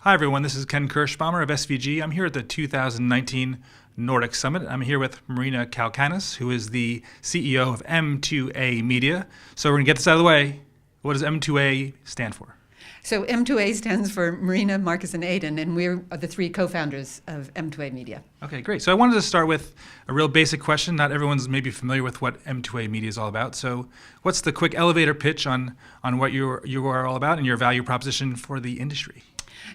Hi everyone, this is Ken Kirschbaumer of SVG. I'm here at the 2019 Nordic Summit. I'm here with Marina Kalkanis, who is the CEO of M2A Media. So we're going to get this out of the way. What does M2A stand for? So M2A stands for Marina, Marcus, and Aidan, and we're the three co-founders of M2A Media. Okay, great. So I wanted to start with a real basic question. Not everyone's maybe familiar with what M2A Media is all about. So what's the quick elevator pitch on what you are all about and your value proposition for the industry?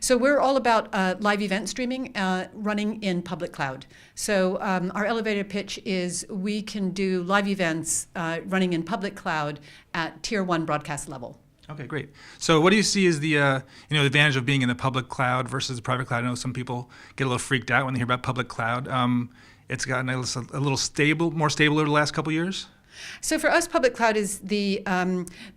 So we're all about live event streaming running in public cloud. So our elevator pitch is we can do live events running in public cloud at tier 1 broadcast level. Okay, great. So what do you see as the advantage of being in the public cloud versus the private cloud? I know some people get a little freaked out when they hear about public cloud. It's gotten a little more stable over the last couple of years. So for us, public cloud is the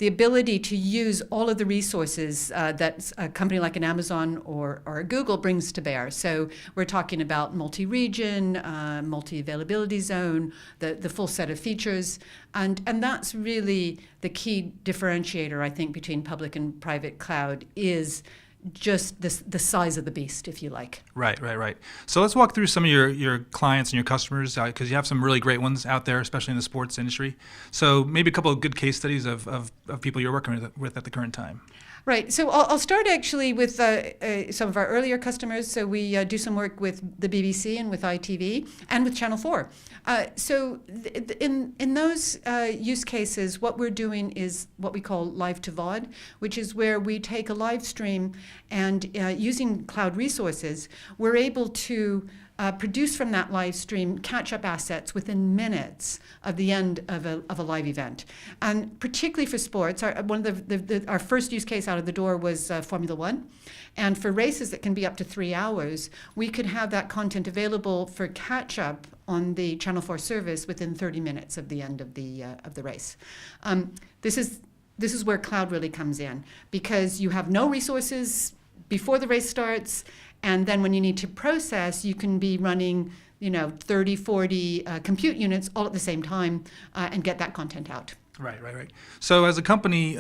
ability to use all of the resources that a company like an Amazon or a Google brings to bear. So we're talking about multi-region, multi-availability zone, the full set of features, and that's really the key differentiator, I think, between public and private cloud is just the size of the beast, if you like. Right. So let's walk through some of your clients and your customers, because you have some really great ones out there, especially in the sports industry. So maybe a couple of good case studies of people you're working with at the current time. Right. So I'll start actually with some of our earlier customers. So we do some work with the BBC and with ITV and with Channel 4. So in those use cases, what we're doing is what we call live to VOD, which is where we take a live stream and using cloud resources, we're able to produce from that live stream catch-up assets within minutes of the end of a live event. And particularly for sports, our first use case out of the door was Formula One. And for races that can be up to 3 hours, we could have that content available for catch-up on the Channel 4 service within 30 minutes of the end of the race. This is where cloud really comes in, because you have no resources before the race starts, and then when you need to process, you can be running 30, 40 compute units all at the same time and get that content out. Right. So as a company,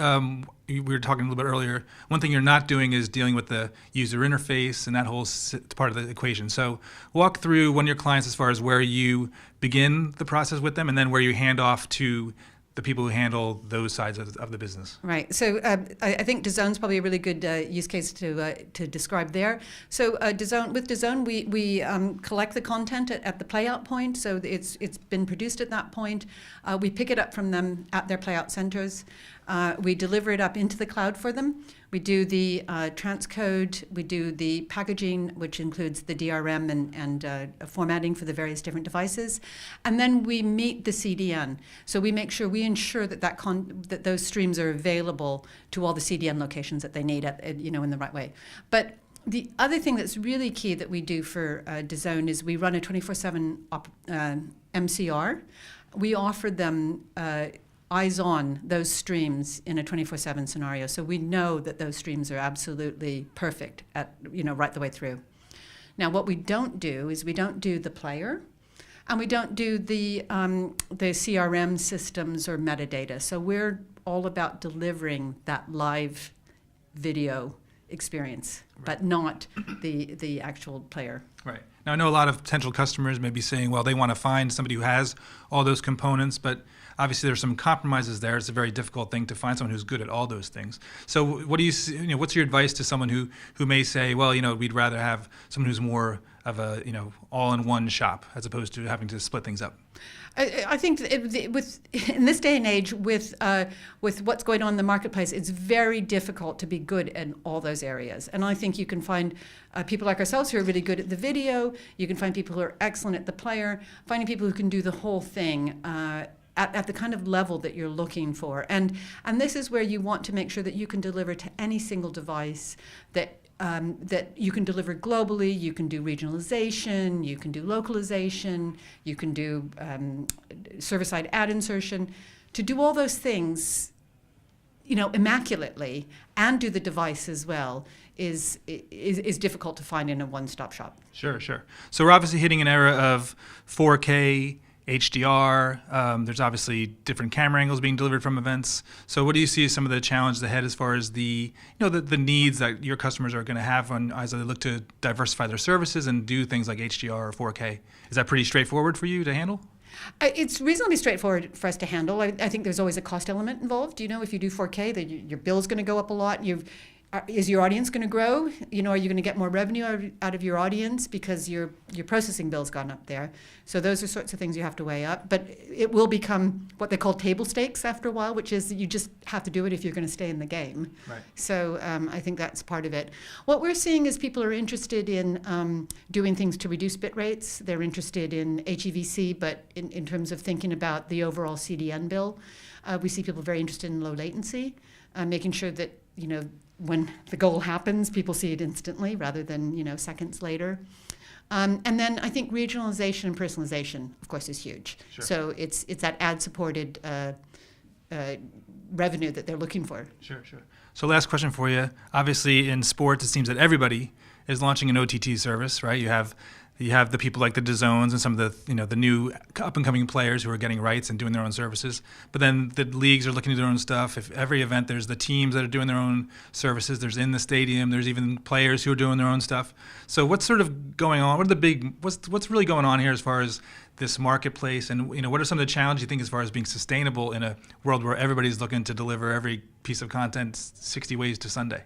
we were talking a little bit earlier, one thing you're not doing is dealing with the user interface and that whole part of the equation. So walk through one of your clients as far as where you begin the process with them and then where you hand off to the people who handle those sides of the business. Right. So I think DAZN's probably a really good use case to describe there. So with DAZN, we collect the content at the playout point. So it's been produced at that point. We pick it up from them at their playout centers. We deliver it up into the cloud for them. We do the transcode, we do the packaging, which includes the DRM and formatting for the various different devices. And then we meet the CDN. So we ensure that those streams are available to all the CDN locations that they need in the right way. But the other thing that's really key that we do for DAZN is we run a 24/7 MCR. We offer them eyes on those streams in a 24/7 scenario. So we know that those streams are absolutely perfect right the way through. Now, what we don't do is we don't do the player, and we don't do the CRM systems or metadata. So we're all about delivering that live video experience, but not the actual player. Right. Now, I know a lot of potential customers may be saying, well, they want to find somebody who has all those components, but obviously there's some compromises there. It's a very difficult thing to find someone who's good at all those things. So what do you what's your advice to someone who may say, well, we'd rather have someone who's more of a, all-in-one shop as opposed to having to split things up? I think in this day and age, with what's going on in the marketplace, it's very difficult to be good in all those areas. And I think you can find people like ourselves who are really good at the video. You can find people who are excellent at the player. Finding people who can do the whole thing at the kind of level that you're looking for. And this is where you want to make sure that you can deliver to any single device that you can deliver globally. You can do regionalization, you can do localization, you can do server-side ad insertion. To do all those things, immaculately, and do the device as well is difficult to find in a one-stop shop. Sure. So we're obviously hitting an era of 4K HDR. There's obviously different camera angles being delivered from events. So what do you see as some of the challenges ahead as far as the needs that your customers are going to have as they look to diversify their services and do things like HDR or 4K? Is that pretty straightforward for you to handle? It's reasonably straightforward for us to handle. I think there's always a cost element involved. If you do 4K, your bill's going to go up a lot. Is your audience going to grow? Are you going to get more revenue out of your audience because your processing bill's gone up there? So those are sorts of things you have to weigh up. But it will become what they call table stakes after a while, which is you just have to do it if you're going to stay in the game. Right. So I think that's part of it. What we're seeing is people are interested in doing things to reduce bit rates. They're interested in HEVC, but in terms of thinking about the overall CDN bill, we see people very interested in low latency, making sure that when the goal happens, people see it instantly rather than seconds later. And then I think regionalization and personalization, of course, is huge. Sure. So it's that ad-supported revenue that they're looking for. Sure. So last question for you. Obviously, in sports, it seems that everybody is launching an OTT service, right? You have the people like the DAZNs and some of the new up and coming players who are getting rights and doing their own services. But then the leagues are looking to do their own stuff. If every event, there's the teams that are doing their own services. There's in the stadium. There's even players who are doing their own stuff. So what's sort of going on? What's really going on here as far as this marketplace? And what are some of the challenges you think as far as being sustainable in a world where everybody's looking to deliver every piece of content 60 ways to Sunday?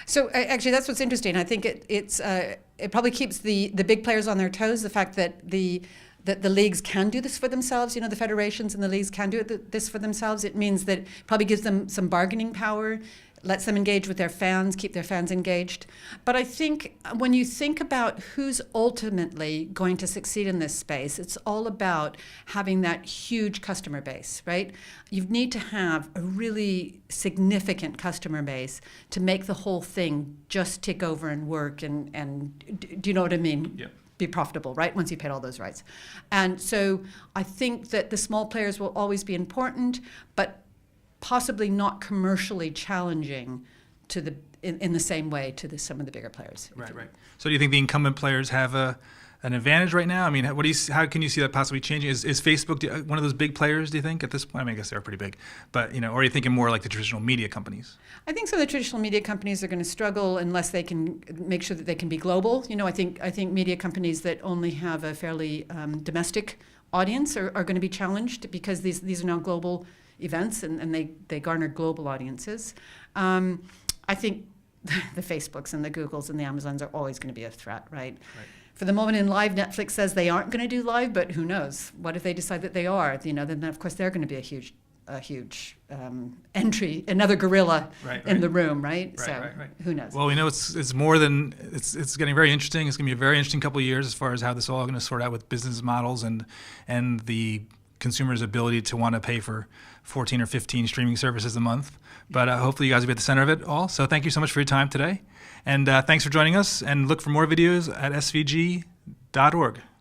So actually, that's what's interesting. I think it probably keeps the big players on their toes. The fact that the leagues can do this for themselves, the federations and the leagues can do this for themselves. It means that it probably gives them some bargaining power, lets them engage with their fans, keep their fans engaged. But I think when you think about who's ultimately going to succeed in this space, it's all about having that huge customer base, right? You need to have a really significant customer base to make the whole thing just tick over and work and do you know what I mean? Yeah. Be profitable, right? Once you paid all those rights. And so I think that the small players will always be important, but possibly not commercially challenging in the same way to some of the bigger players. Right. So do you think the incumbent players have an advantage right now? I mean, how can you see that possibly changing? Is Facebook one of those big players, do you think, at this point? I mean, I guess they're pretty big. But, or are you thinking more like the traditional media companies? I think some of the traditional media companies are going to struggle unless they can make sure that they can be global. I think media companies that only have a fairly domestic audience are going to be challenged because these are now global events and they garner global audiences. I think the Facebooks and the Googles and the Amazons are always going to be a threat, right? For the moment in live, Netflix says they aren't going to do live, but who knows? What if they decide that they are? Then of course they're going to be a huge entry, another gorilla in the room, right? So who knows? Well, we know it's more than it's getting very interesting. It's going to be a very interesting couple of years as far as how this is all going to sort out with business models and the consumer's ability to want to pay for 14 or 15 streaming services a month. But hopefully you guys will be at the center of it all. So thank you so much for your time today. And thanks for joining us. And look for more videos at svg.org.